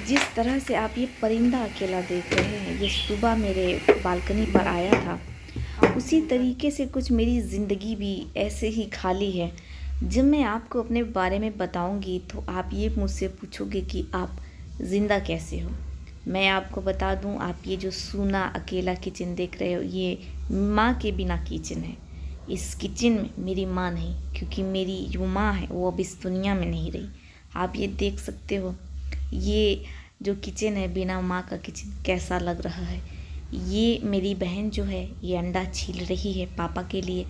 जिस तरह से आप ये परिंदा अकेला देख रहे हैं, ये सुबह मेरे बालकनी पर आया था, उसी तरीके से कुछ मेरी ज़िंदगी भी ऐसे ही खाली है। जब मैं आपको अपने बारे में बताऊंगी तो आप ये मुझसे पूछोगे कि आप ज़िंदा कैसे हो। मैं आपको बता दूं, आप ये जो सूना अकेला किचन देख रहे हो, ये माँ के बिना किचन है। इस किचन में मेरी माँ नहीं, क्योंकि मेरी जो माँ है वो अब इस दुनिया में नहीं रही। आप ये देख सकते हो, ये जो किचन है बिना माँ का किचन कैसा लग रहा है। ये मेरी बहन जो है ये अंडा छील रही है पापा के लिए।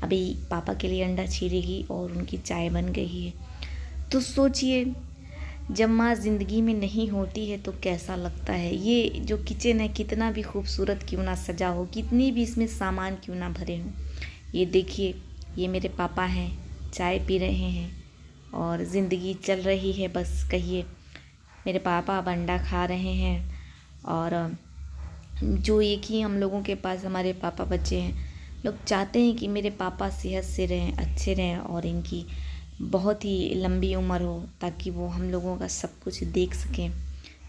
अभी पापा के लिए अंडा छीलेगी और उनकी चाय बन गई है। तो सोचिए, जब माँ ज़िंदगी में नहीं होती है तो कैसा लगता है। ये जो किचन है कितना भी खूबसूरत क्यों ना सजा हो, कितनी भी इसमें सामान क्यों ना भरे हों, ये देखिए, ये मेरे पापा हैं, चाय पी रहे हैं और ज़िंदगी चल रही है। बस कहिए, मेरे पापा अब अंडा खा रहे हैं और जो एक ही हम लोगों के पास हमारे पापा बच्चे हैं। लोग चाहते हैं कि मेरे पापा सेहत से रहें, अच्छे रहें और इनकी बहुत ही लंबी उम्र हो, ताकि वो हम लोगों का सब कुछ देख सकें,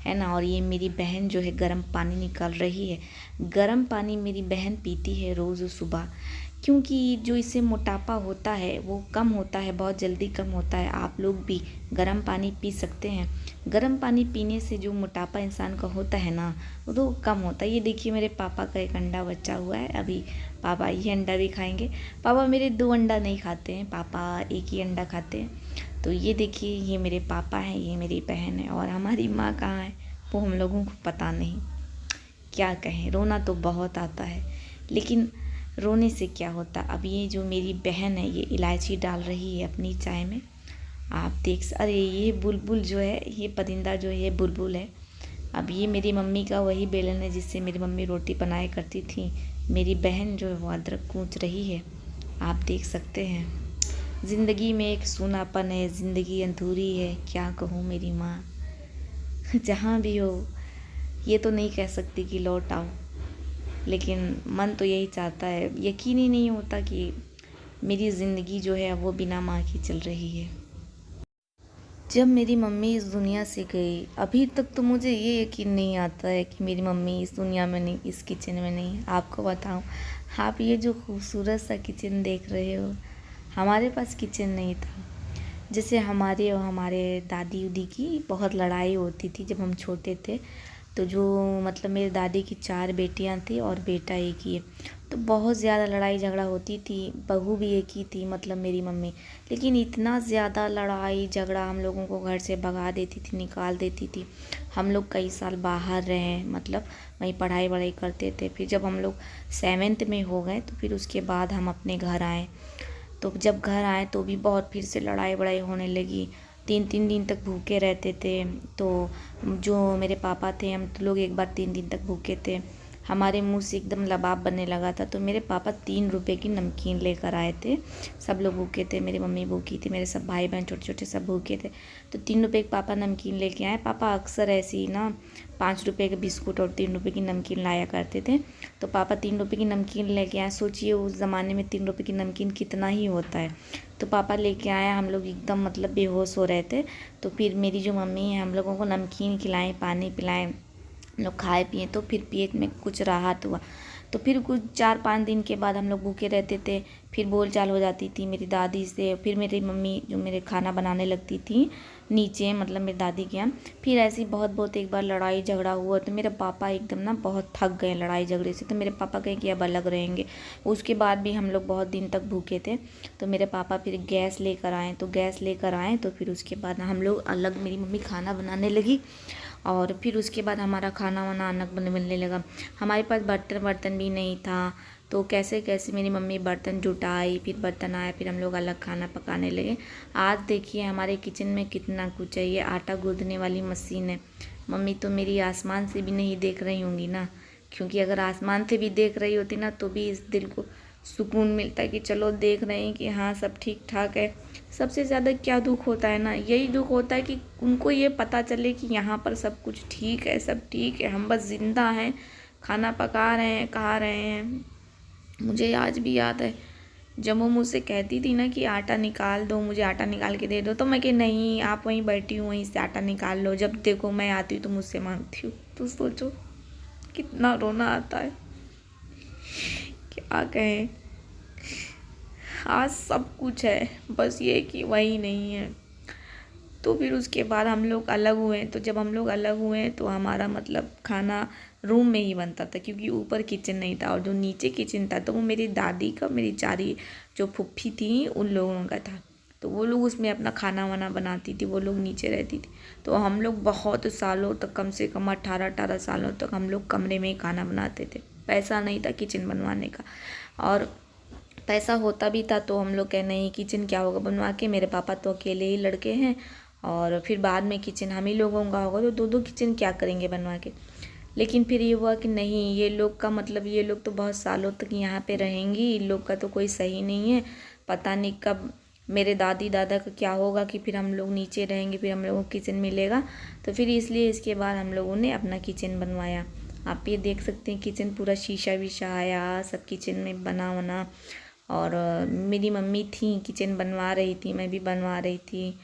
है ना। और ये मेरी बहन जो है गर्म पानी निकाल रही है। गर्म पानी मेरी बहन पीती है रोज़ सुबह, क्योंकि जो इससे मोटापा होता है वो कम होता है, बहुत जल्दी कम होता है। आप लोग भी गर्म पानी पी सकते हैं। गर्म पानी पीने से जो मोटापा इंसान का होता है ना, वो तो कम होता है। ये देखिए, मेरे पापा का एक अंडा बचा हुआ है, अभी पापा ये अंडा भी खाएंगे। पापा मेरे 2 अंडा नहीं खाते हैं, पापा एक ही अंडा खाते हैं। तो ये देखिए, ये मेरे पापा हैं, ये मेरी बहन है और हमारी माँ कहाँ है वो हम लोगों को पता नहीं। क्या कहें, रोना तो बहुत आता है, लेकिन रोने से क्या होता। अब ये जो मेरी बहन है ये इलायची डाल रही है अपनी चाय में। आप अरे ये बुलबुल जो है, ये परिंदा जो है ये बुलबुल है। अब ये मेरी मम्मी का वही बेलन है जिससे मेरी मम्मी रोटी बनाया करती थी। मेरी बहन जो है वो अदरक कूच रही है, आप देख सकते हैं। ज़िंदगी में एक सूनापन है, ज़िंदगी अधूरी है, क्या कहूँ मेरी माँ। जहाँ भी हो, ये तो नहीं कह सकती कि लौट आओ, लेकिन मन तो यही चाहता है। यकीन ही नहीं होता कि मेरी ज़िंदगी जो है वो बिना माँ की चल रही है। जब मेरी मम्मी इस दुनिया से गई, अभी तक तो मुझे ये यकीन नहीं आता है कि मेरी मम्मी इस दुनिया में नहीं, इस किचन में नहीं। आपको बताऊं, आप ये जो खूबसूरत सा किचन देख रहे हो, हमारे पास किचन नहीं था। जैसे हमारे और हमारे दादी उदी की बहुत लड़ाई होती थी जब हम छोटे थे। तो जो मतलब मेरी दादी की 4 बेटियां थी और बेटा एक ही है, तो बहुत ज़्यादा लड़ाई झगड़ा होती थी। बहू भी एक ही थी, मतलब मेरी मम्मी। लेकिन इतना ज़्यादा लड़ाई झगड़ा, हम लोगों को घर से भगा देती थी, निकाल देती थी। हम लोग कई साल बाहर रहे, मतलब वहीं पढ़ाई वढ़ाई करते थे। फिर जब हम लोग 7th में हो गए तो फिर उसके बाद हम अपने घर आए। तो जब घर आए तो भी बहुत फिर से लड़ाई वड़ाई होने लगी। 3-3 दिन तक भूखे रहते थे। तो जो मेरे पापा थे, हम तो लोग एक बार 3 दिन तक भूखे थे, हमारे मुंह से एकदम लबाब बनने लगा था। तो मेरे पापा 3 रुपए की नमकीन लेकर आए थे। सब लोग भूखे थे, मेरी मम्मी भूखी थी, मेरे सब भाई बहन छोटे छोटे सब भूखे थे। तो 3 रुपए के पापा नमकीन लेके आए। पापा अक्सर ऐसे ही ना 5 रुपए के बिस्कुट और 3 रुपए की नमकीन लाया करते थे। तो पापा 3 रुपए की नमकीन लेके आए। सोचिए उस ज़माने में 3 रुपए की नमकीन कितना ही होता है। तो पापा लेके आए, हम लोग एकदम मतलब बेहोश हो रहे थे। तो फिर मेरी जो मम्मी है हम लोगों को नमकीन खिलाएं, पानी पिलाएं, हम लोग खाए पिए। तो फिर पेट में कुछ राहत हुआ। तो फिर कुछ 4-5 दिन के बाद हम लोग भूखे रहते थे। फिर बोल चाल हो जाती थी मेरी दादी से। फिर मेरी मम्मी जो मेरे खाना बनाने लगती थी नीचे, मतलब मेरी दादी के यहाँ। फिर ऐसी बहुत एक बार लड़ाई झगड़ा हुआ तो मेरे पापा एकदम ना बहुत थक गए लड़ाई झगड़े से। तो मेरे पापा कहे कि अब अलग रहेंगे। उसके बाद भी हम लोग बहुत दिन तक भूखे थे। तो मेरे पापा फिर गैस लेकर आए। तो फिर उसके बाद हम लोग अलग, मेरी मम्मी खाना बनाने लगी। और फिर उसके बाद हमारा खाना वाना अलग बनने लगा। हमारे पास बर्तन भी नहीं था। तो कैसे कैसे मेरी मम्मी बर्तन जुटाई, फिर बर्तन आए, फिर हम लोग अलग खाना पकाने लगे। आज देखिए हमारे किचन में कितना कुछ है। ये आटा गूंदने वाली मशीन है। मम्मी तो मेरी आसमान से भी नहीं देख रही होंगी ना, क्योंकि अगर आसमान से भी देख रही होती ना तो भी इस दिल को सुकून मिलता है कि चलो देख रहे हैं कि हाँ सब ठीक ठाक है। सबसे ज़्यादा क्या दुख होता है ना, यही दुख होता है कि उनको ये पता चले कि यहाँ पर सब कुछ ठीक है, सब ठीक है, हम बस ज़िंदा हैं, खाना पका रहे हैं, खा रहे हैं। मुझे आज भी याद है जब वो मुझसे कहती थी ना कि आटा निकाल दो, मुझे आटा निकाल के दे दो, तो मैं कि नहीं, आप वहीं बैठी हूँ, वहीं से आटा निकाल लो, जब देखो मैं आती हूँ तो मुझसे मांगती हूँ। तो सोचो कितना रोना आता है, क्या कहें। आज सब कुछ है, बस ये कि वही नहीं है। तो फिर उसके बाद हम लोग अलग हुए। तो जब हम लोग अलग हुए तो हमारा मतलब खाना रूम में ही बनता था, क्योंकि ऊपर किचन नहीं था, और जो नीचे किचन था तो वो मेरी दादी का, मेरी चारी जो फुफ्फी थी उन लोगों का था। तो वो लोग उसमें अपना खाना वाना बनाती थी, वो लोग नीचे रहती थी। तो हम लोग बहुत सालों तक, कम से कम 18 सालों तक हम लोग कमरे में ही खाना बनाते थे। पैसा नहीं था किचन बनवाने का, और पैसा होता भी था तो हम लोग कह नहीं, किचन क्या होगा बनवा के, मेरे पापा तो अकेले ही लड़के हैं, और फिर बाद में किचन हम ही लोगों का होगा, तो दो दो किचन क्या करेंगे बनवा के। लेकिन फिर ये हुआ कि नहीं, ये लोग का मतलब, ये लोग तो बहुत सालों तक यहाँ पे रहेंगी, इन लोग का तो कोई सही नहीं है। पता नहीं कब मेरे दादी दादा का क्या होगा कि फिर हम लोग नीचे रहेंगे, फिर हम लोगों को किचन मिलेगा। तो फिर इसलिए इसके बाद हम लोगों ने अपना किचन बनवाया। आप ये देख सकते हैं किचन पूरा शीशा वीशा आया, सब किचन में बना बना। और मेरी मम्मी थी, किचन बनवा रही थी, मैं भी बनवा रही थी।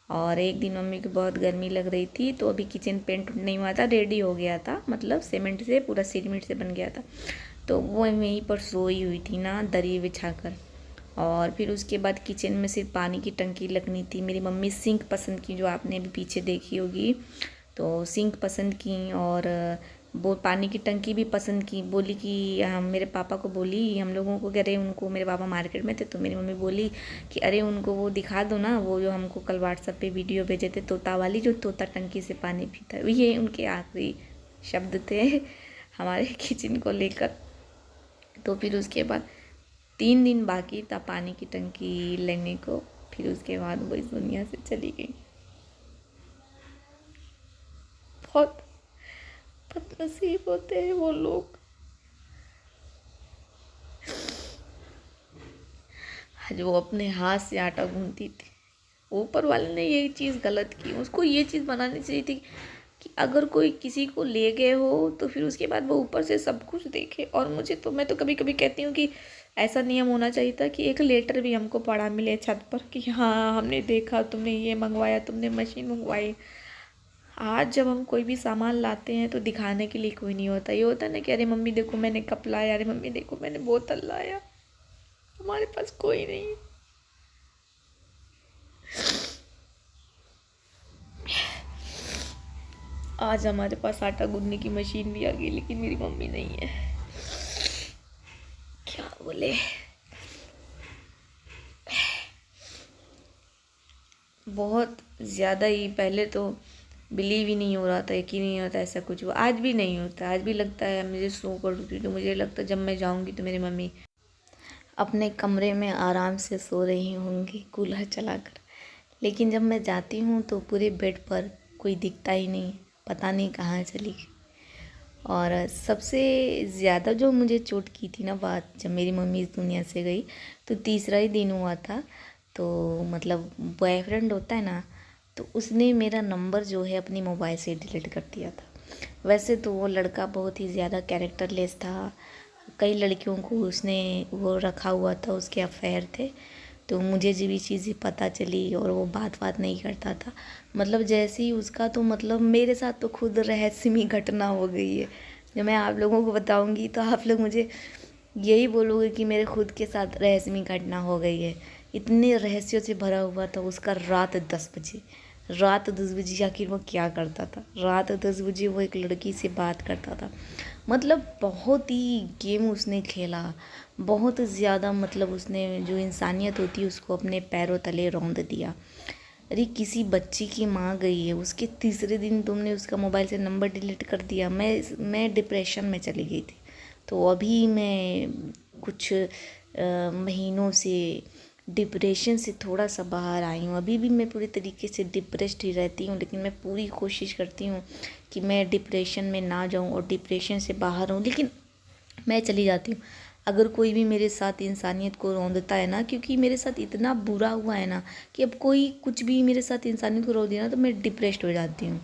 और एक दिन मम्मी को बहुत गर्मी लग रही थी, तो अभी किचन पेंट नहीं हुआ था, रेडी हो गया था, मतलब सीमेंट से, पूरा सीमेंट से बन गया था। तो वो वहीं पर सोई हुई थी ना, दरी बिछाकर। और फिर उसके बाद किचन में सिर्फ पानी की टंकी लगनी थी। मेरी मम्मी सिंक पसंद की, जो आपने अभी पीछे देखी होगी, तो सिंक पसंद की, और वो पानी की टंकी भी पसंद की। बोली कि हम, मेरे पापा को बोली, हम लोगों को, कह रहे उनको, मेरे पापा मार्केट में थे, तो मेरी मम्मी बोली कि अरे उनको वो दिखा दो ना, वो जो हमको कल व्हाट्सएप पे वीडियो भेजे थे, तोता वाली, जो तोता टंकी से पानी पीता है। ये उनके आखिरी शब्द थे हमारे किचन को लेकर। तो फिर उसके बाद 3 दिन बाकी था पानी की टंकी लेने को, फिर उसके बाद वो इस दुनिया से चली गई। बहुत बदनसीब होते हैं वो लोग। आज वो अपने हाथ से आटा गूंथती थी, ऊपर वाले ने ये चीज़ गलत की, उसको ये चीज़ बनानी चाहिए थी कि अगर कोई किसी को ले गए हो तो फिर उसके बाद वो ऊपर से सब कुछ देखे। और मुझे तो, मैं तो कभी कभी कहती हूँ कि ऐसा नियम होना चाहिए था कि एक लेटर भी हमको पड़ा मिले छत पर कि हाँ हमने देखा, तुमने ये मंगवाया, तुमने मशीन मंगवाई। आज जब हम कोई भी सामान लाते हैं तो दिखाने के लिए कोई नहीं होता। ये होता है ना कि अरे मम्मी देखो मैंने कप लाया, अरे मम्मी देखो मैंने बोतल लाया। हमारे पास कोई नहीं है। आज हमारे पास आटा गूंदने की मशीन भी आ गई, लेकिन मेरी मम्मी नहीं है। क्या बोले, बहुत ज़्यादा ही। पहले तो बिलीव ही नहीं हो रहा था, यकीन नहीं होता ऐसा कुछ हुआ। आज भी नहीं होता, आज भी लगता है मुझे सो कर उठी तो मुझे लगता है जब मैं जाऊंगी तो मेरी मम्मी अपने कमरे में आराम से सो रही होंगी कूलर चलाकर। लेकिन जब मैं जाती हूँ तो पूरे बेड पर कोई दिखता ही नहीं, पता नहीं कहाँ चली गई। और सबसे ज़्यादा जो मुझे चोट की थी ना बात, जब मेरी मम्मी इस दुनिया से गई तो तीसरा ही दिन हुआ था। तो मतलब बॉयफ्रेंड होता है ना, तो उसने मेरा नंबर जो है अपनी मोबाइल से डिलीट कर दिया था। वैसे तो वो लड़का बहुत ही ज़्यादा कैरेक्टरलेस था, कई लड़कियों को उसने वो रखा हुआ था, उसके अफेयर थे। तो मुझे जब ये चीज़ें पता चली, और वो बात नहीं करता था, मतलब जैसे ही उसका, तो मतलब मेरे साथ तो खुद रहस्यमय घटना हो गई है। जब मैं आप लोगों को बताऊंगी तो आप लोग मुझे यही बोलोगे कि मेरे खुद के साथ रहस्यमय घटना हो गई है। इतने रहस्यों से भरा हुआ था उसका। रात 10 बजे आखिर वो क्या करता था? रात 10 बजे वो एक लड़की से बात करता था। मतलब बहुत ही गेम उसने खेला, बहुत ज़्यादा। मतलब उसने जो इंसानियत होती है उसको अपने पैरों तले रौंद दिया। अरे किसी बच्ची की माँ गई है, उसके तीसरे दिन तुमने उसका मोबाइल से नंबर डिलीट कर दिया। मैं डिप्रेशन में चली गई थी। तो अभी मैं कुछ महीनों से डिप्रेशन से थोड़ा सा बाहर आई हूँ। अभी भी मैं पूरी तरीके से डिप्रेस्ड ही रहती हूँ, लेकिन मैं पूरी कोशिश करती हूँ कि मैं डिप्रेशन में ना जाऊँ और डिप्रेशन से बाहर हूँ। लेकिन मैं चली जाती हूँ। अगर कोई भी मेरे साथ इंसानियत को रौंदता है ना, क्योंकि मेरे साथ इतना बुरा हुआ है ना कि अब कोई कुछ भी मेरे साथ इंसानियत को रौंद दिया ना तो मैं डिप्रेस्ड हो जाती हूँ।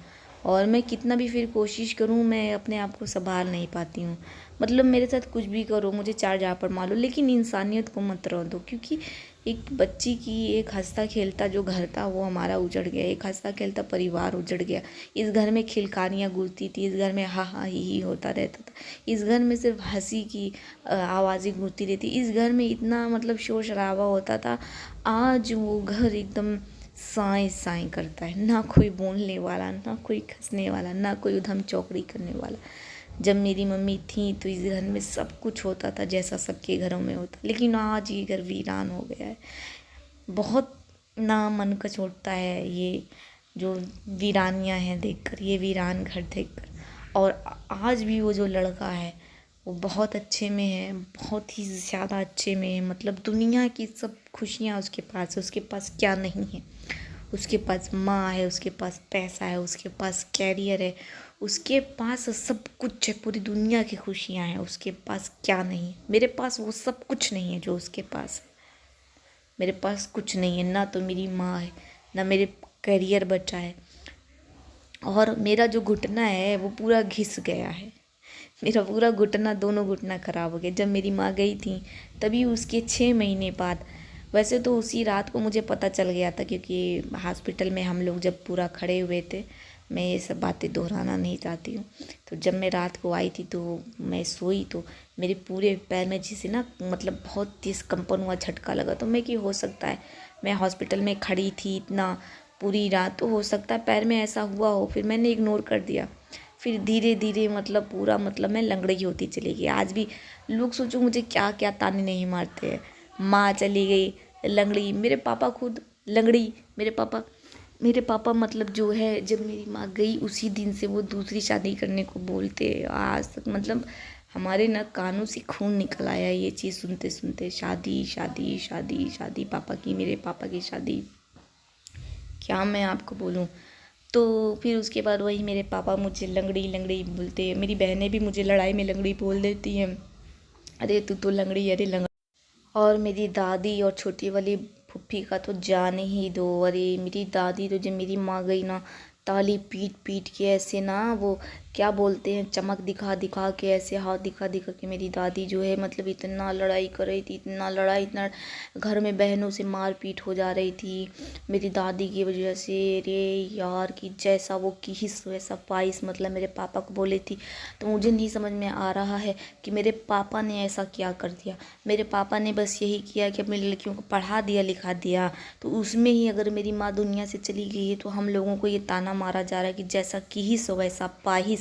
और मैं कितना भी फिर कोशिश करूँ, मैं अपने आप को सँभाल नहीं पाती हूँ। मतलब मेरे साथ कुछ भी करो, मुझे चार झापड़ मारो, लेकिन इंसानियत को मत रहने दो। क्योंकि एक बच्ची की एक हँसता खेलता जो घर था वो हमारा उजड़ गया, एक हँसता खेलता परिवार उजड़ गया। इस घर में खिलकारियाँ गूंजती थी, इस घर में हा हा ही होता रहता था, इस घर में सिर्फ हंसी की आवाज़ें गूंजती रहती, इस घर में इतना मतलब शोर शराबा होता था। आज वो घर एकदम साएं साएं करता है, ना कोई बोलने वाला, ना कोई हंसने वाला, ना कोई उधम चौकड़ी करने वाला। जब मेरी मम्मी थी तो इस घर में सब कुछ होता था जैसा सबके घरों में होता, लेकिन आज ये घर वीरान हो गया है। बहुत ना मन कचोटता है ये जो वीरानियाँ हैं देखकर, ये वीरान घर देखकर। और आज भी वो जो लड़का है वो बहुत अच्छे में है, बहुत ही ज़्यादा अच्छे में है। मतलब दुनिया की सब खुशियाँ उसके पास है, उसके पास क्या नहीं है। उसके पास माँ है, उसके पास पैसा है, उसके पास कैरियर है, उसके पास सब कुछ है, पूरी दुनिया की खुशियाँ हैं। उसके पास क्या नहीं है? मेरे पास वो सब कुछ नहीं है जो उसके पास है। मेरे पास कुछ नहीं है, ना तो मेरी माँ है, ना मेरे करियर बचा है, और मेरा जो घुटना है वो पूरा घिस गया है। मेरा पूरा घुटना, दोनों घुटना ख़राब हो गया। जब मेरी माँ गई थी तभी उसके 6 महीने बाद, वैसे तो उसी रात को मुझे पता चल गया था, क्योंकि हॉस्पिटल में हम लोग जब पूरा खड़े हुए थे। मैं ये सब बातें दोहराना नहीं चाहती हूँ। तो जब मैं रात को आई थी तो मैं सोई तो मेरे पूरे पैर में जैसे ना मतलब बहुत तेज़ कंपन हुआ, झटका लगा। तो मैं कि हो सकता है मैं हॉस्पिटल में खड़ी थी इतना पूरी रात, तो हो सकता है पैर में ऐसा हुआ हो। फिर मैंने इग्नोर कर दिया। फिर धीरे धीरे मतलब पूरा मतलब मैं लंगड़ी होती चली गई। आज भी लोग सोचो मुझे क्या क्या ताने नहीं मारते हैं। माँ चली गई लंगड़ी, मेरे पापा खुद लंगड़ी। मेरे पापा मतलब जो है, जब मेरी माँ गई उसी दिन से वो दूसरी शादी करने को बोलते हैं। आज तक मतलब हमारे ना कानों से खून निकल आया ये चीज़ सुनते सुनते। शादी शादी शादी शादी, पापा की, मेरे पापा की शादी, क्या मैं आपको बोलूँ। तो फिर उसके बाद वही मेरे पापा मुझे लंगड़ी लंगड़ी बोलते हैं। मेरी बहनें भी मुझे लड़ाई में लंगड़ी बोल देती हैं, अरे तू तो लंगड़ी, अरे लंगड़ी। और मेरी दादी और छोटी वाली फूफी का तो जाने ही दो। अरे मेरी दादी तो जब मेरी माँ गई ना, ताली पीट पीट के ऐसे ना, वो क्या बोलते हैं, चमक दिखा दिखा के, ऐसे हाथ दिखा दिखा के मेरी दादी जो है मतलब इतना लड़ाई कर रही थी, इतना लड़ाई, इतना घर में बहनों से मार पीट हो जा रही थी मेरी दादी की वजह से। रे यार कि जैसा वो किस वैसा पाइस, मतलब मेरे पापा को बोली थी। तो मुझे नहीं समझ में आ रहा है कि मेरे पापा ने ऐसा क्या कर दिया। मेरे पापा ने बस यही किया कि अपनी लड़कियों को पढ़ा दिया लिखा दिया, तो उसमें ही अगर मेरी माँ दुनिया से चली गई है तो हम लोगों को ये ताना मारा जा रहा है कि जैसा किस वैसा पाहिस।